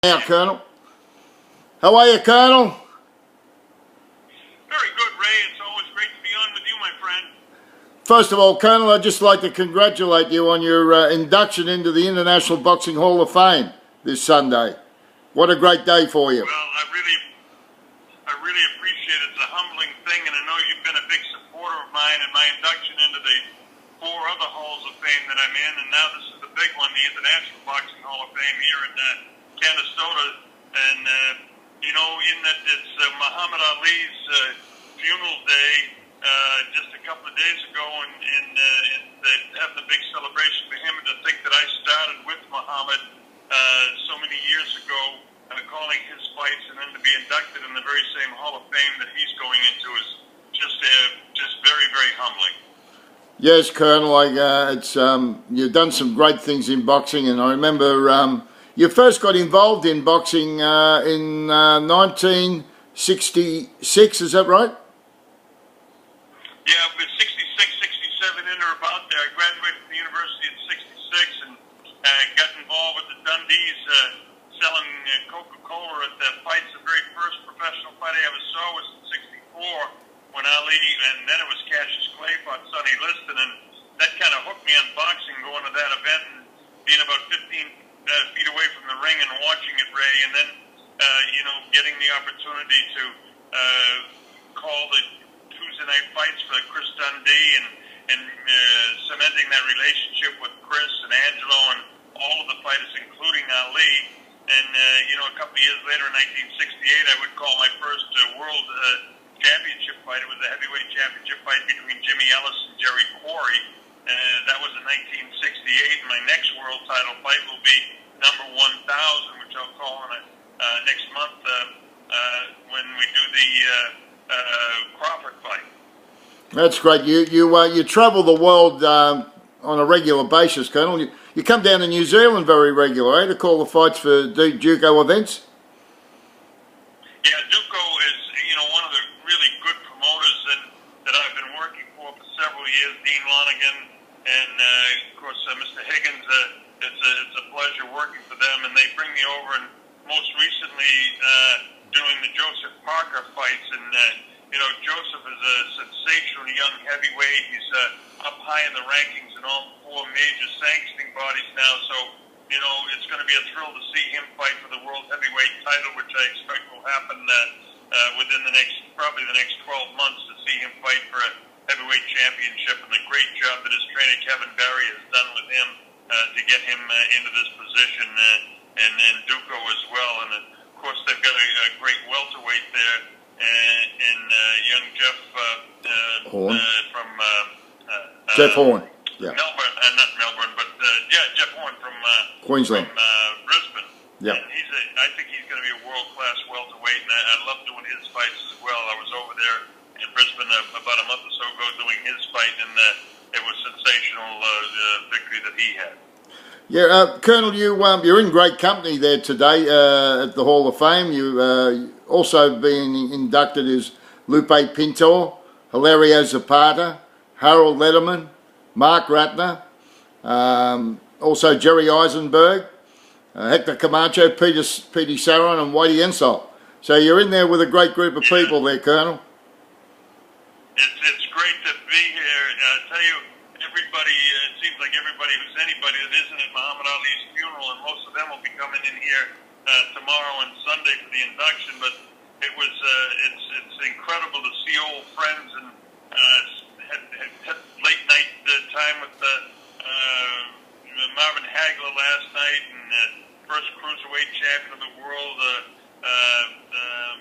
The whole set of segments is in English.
Now, Colonel. How are you, Colonel? Very good, Ray. It's always great to be on with you, my friend. First of all, Colonel, I'd just like to congratulate you on your induction into the International Boxing Hall of Fame this Sunday. What a great day for you. Well, I really appreciate it. It's a humbling thing, and I know you've been a big supporter of mine and my induction into the 4 other halls of fame that I'm in, and now this is the big one, the International Boxing Hall of Fame here in Canastota. And, you know, in that it's Muhammad Ali's funeral day just a couple of days ago, and they're having a big celebration for him. And to think that I started with Muhammad so many years ago, calling his fights, and then to be inducted in the very same Hall of Fame that he's going into is just very, very humbling. Yes, Colonel. You've done some great things in boxing, and I remember you first got involved in boxing in 1966. Is that right? Yeah, it was 66, 67, in or about there. I graduated from the university in 66 and got involved with the Dundees selling Coca-Cola at the fights. The very first professional fight I ever saw was in 64 when Ali, and then it was Cassius Clay fought Sonny Liston, and that kind of hooked me on boxing, going to that event and being about 15 feet away from the ring and watching it, Ray, and then, you know, getting the opportunity to call the Tuesday night fights for Chris Dundee and cementing that relationship with Chris and Angelo and all of the fighters, including Ali. And, you know, a couple of years later in 1968, I would call my first world championship fight. It was a heavyweight championship fight between Jimmy Ellis and Jerry Quarry. That was in 1968. And my next world title fight will be number 1,000, which I'll call on next month when we do the Crawford fight. That's great. You travel the world on a regular basis, Colonel. You come down to New Zealand very regularly, to call the fights for Duco events. Yeah, Duco is, you know, one of the really good promoters that I've been working for several years. Dean Lonigan and of course Mr. Higgins. It's a pleasure working for them, and they bring me over, and most recently doing the Joseph Parker fights. And you know, Joseph is a sensational young heavyweight. He's up high in the rankings in all 4 major sanctioning bodies now. So, you know, it's going to be a thrill to see him fight for the world heavyweight title, which I expect will happen within probably the next 12 months, to see him fight for a heavyweight championship, and the great job that his trainer Kevin Barry has done with him to get him into this position, and Duco as well. And of course, they've got a great welterweight there, and young Jeff Horn. from Jeff Horn. Yeah. Melbourne, not Melbourne, but Jeff Horn from Queensland. From Brisbane. Yeah. And I think he's going to be a world-class welterweight, and I love doing his fights as well. I was over there in Brisbane about a month or so ago doing his fight, and it was sensational, the victory that he had. Yeah, Colonel, you're in great company there today at the Hall of Fame. You also being inducted as Lupe Pintor, Hilario Zapata, Harold Letterman, Mark Ratner, also Jerry Eisenberg, Hector Camacho, Petey Saron, and Whitey Ensol. So you're in there with a great group of people there, Colonel. It's great to be here. I tell you, everybody, it seems like everybody who's anybody that isn't at Muhammad Ali's funeral, and most of them will be coming in here tomorrow and Sunday for the induction. But it was it's incredible to see old friends, and had late night time with Marvin Hagler last night, and first cruiserweight champion of the world,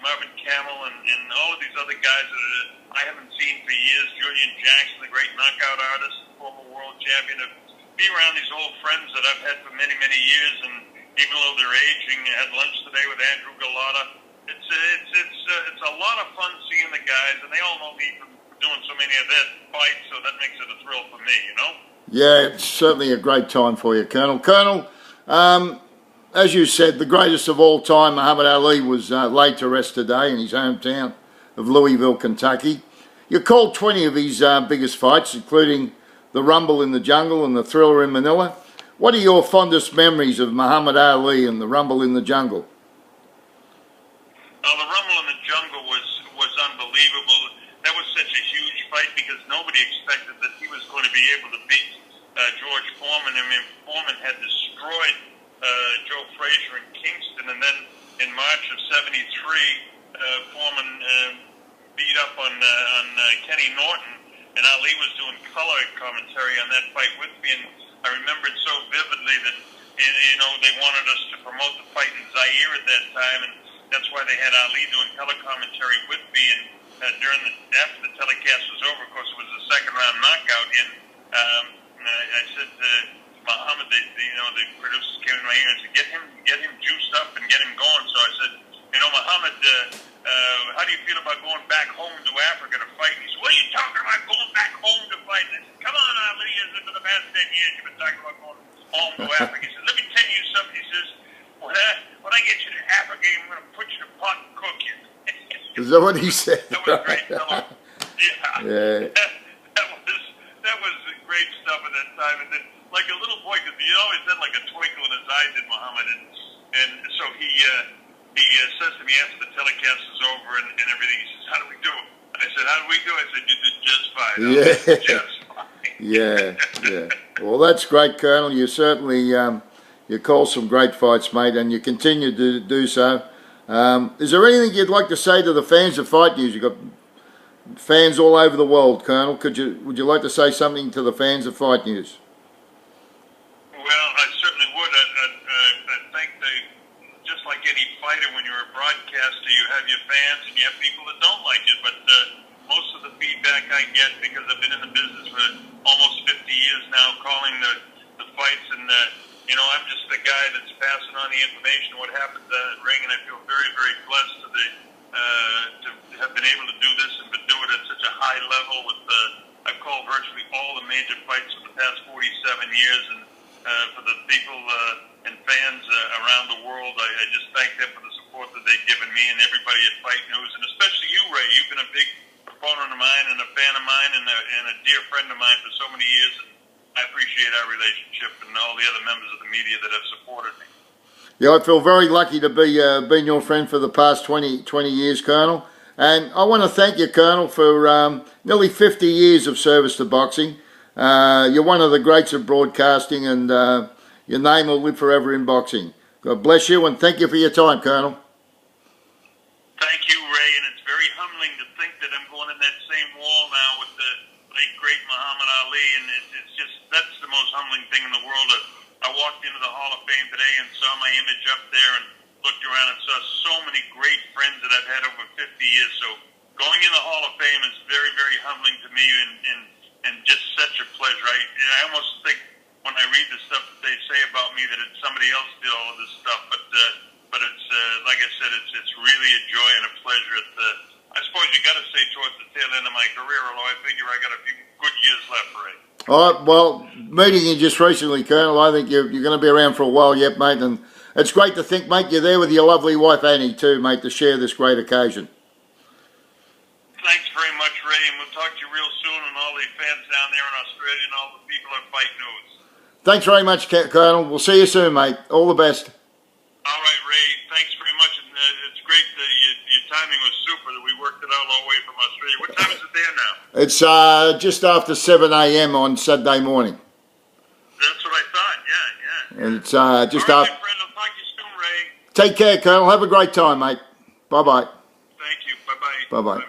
Marvin Camel, and all of these other guys that I haven't seen for years. Julian Jackson, the great knockout artist, former world champion. To be around these old friends that I've had for many, many years, and even though they're aging, I had lunch today with Andrew Galata. It's a lot of fun seeing the guys, and they all know me from doing so many of their fights, so that makes it a thrill for me, you know? Yeah, it's certainly a great time for you, Colonel. Colonel, as you said, the greatest of all time, Muhammad Ali, was laid to rest today in his hometown of Louisville, Kentucky. You called 20 of his biggest fights, including the Rumble in the Jungle and the Thriller in Manila. What are your fondest memories of Muhammad Ali and the Rumble in the Jungle? The Rumble in the Jungle was unbelievable. That was such a huge fight because nobody expected that he was going to be able to beat George Foreman. I mean, Foreman had destroyed Joe Frazier in Kingston, and then in March of '73, Foreman beat up on Kenny Norton, and Ali was doing color commentary on that fight with me, and I remembered so vividly that they wanted us to promote the fight in Zaire at that time, and that's why they had Ali doing color commentary with me. And after the telecast was over, of course, it was a second-round knockout. And I said to Muhammad, the producers came in my ear and said, "Get him juiced up and get him going." So I said, Muhammad, how do you feel about going back home to Africa to fight? And he said, "What are you talking about, going back home to fight?" And I said, "Come on, Ali, for the past 10 years you've been talking about going home to Africa." He said, "Let me tell you something." He says, when I get you to Africa, I'm going to put you in a pot and cook you. Is that what he said? That was great, fellow. Yeah. That was great stuff at that time. And then, like a little boy, because he always had like a twinkle in his eye, did Muhammad. And so he says to me after the telecast is over and everything, he says, "How do we do?" I said, "How do we do?" I said, "You did just fine." Yeah. Just fine. Yeah. Well, that's great, Colonel. You certainly you call some great fights, mate, and you continue to do so. Is there anything you'd like to say to the fans of Fight News? You've got fans all over the world, Colonel. Would you like to say something to the fans of Fight News? Well, I certainly would. I think just like any fighter, when you're a broadcaster, you have your fans and you have people that don't like it. But most of the feedback I get, because I've been in the business for almost 50 years now, calling the fights, and I'm just the guy that's passing on the information of what happens at the ring, and I feel very, very blessed to have been able to do this and to do it at such a high level. I've called virtually all the major fights for the past 47 years, and for the people and fans around the world, I just thank them for the support that they've given me and everybody at Fight News, and especially you, Ray. You've been a big proponent of mine and a fan of mine and a dear friend of mine for so many years. I appreciate our relationship and all the other members of the media that have supported me. Yeah, I feel very lucky to be been your friend for the past 20 years, Colonel. And I want to thank you, Colonel, for nearly 50 years of service to boxing. You're one of the greats of broadcasting, and your name will live forever in boxing. God bless you, and thank you for your time, Colonel. Thank you, Ray, and it's very humbling to think that I'm going in that same wall now with the late, great Muhammad Ali, and that's the most humbling thing in the world. I walked into the Hall of Fame today and saw my image up there and looked around and saw so many great friends that I've had over 50 years. So going in the Hall of Fame is very, very humbling to me and just such a pleasure. I almost think when I read the stuff that they say about me that it's somebody else did all of this stuff, but it's like I said, it's really a joy and a pleasure. I suppose you got to say towards the tail end of my career, although I figure I got a few good years left, Ray. All right, well, meeting you just recently, Colonel, I think you're going to be around for a while yet, mate, and it's great to think, mate, you're there with your lovely wife, Annie, too, mate, to share this great occasion. Thanks very much, Ray, and we'll talk to you real soon, and all the fans down there in Australia and all the people at Fight News. Thanks very much, Colonel. We'll see you soon, mate. All the best. All right, Ray, thanks very much, and it's great that your timing was super, that we worked it out all the way from Australia. What time is it there now? It's just after 7 a.m. on Saturday morning. That's what I thought, yeah. And it's just all right, after. my friend, I'll talk to you soon, Ray. Take care, Colonel. Have a great time, mate. Bye-bye. Thank you. Bye-bye. Bye-bye.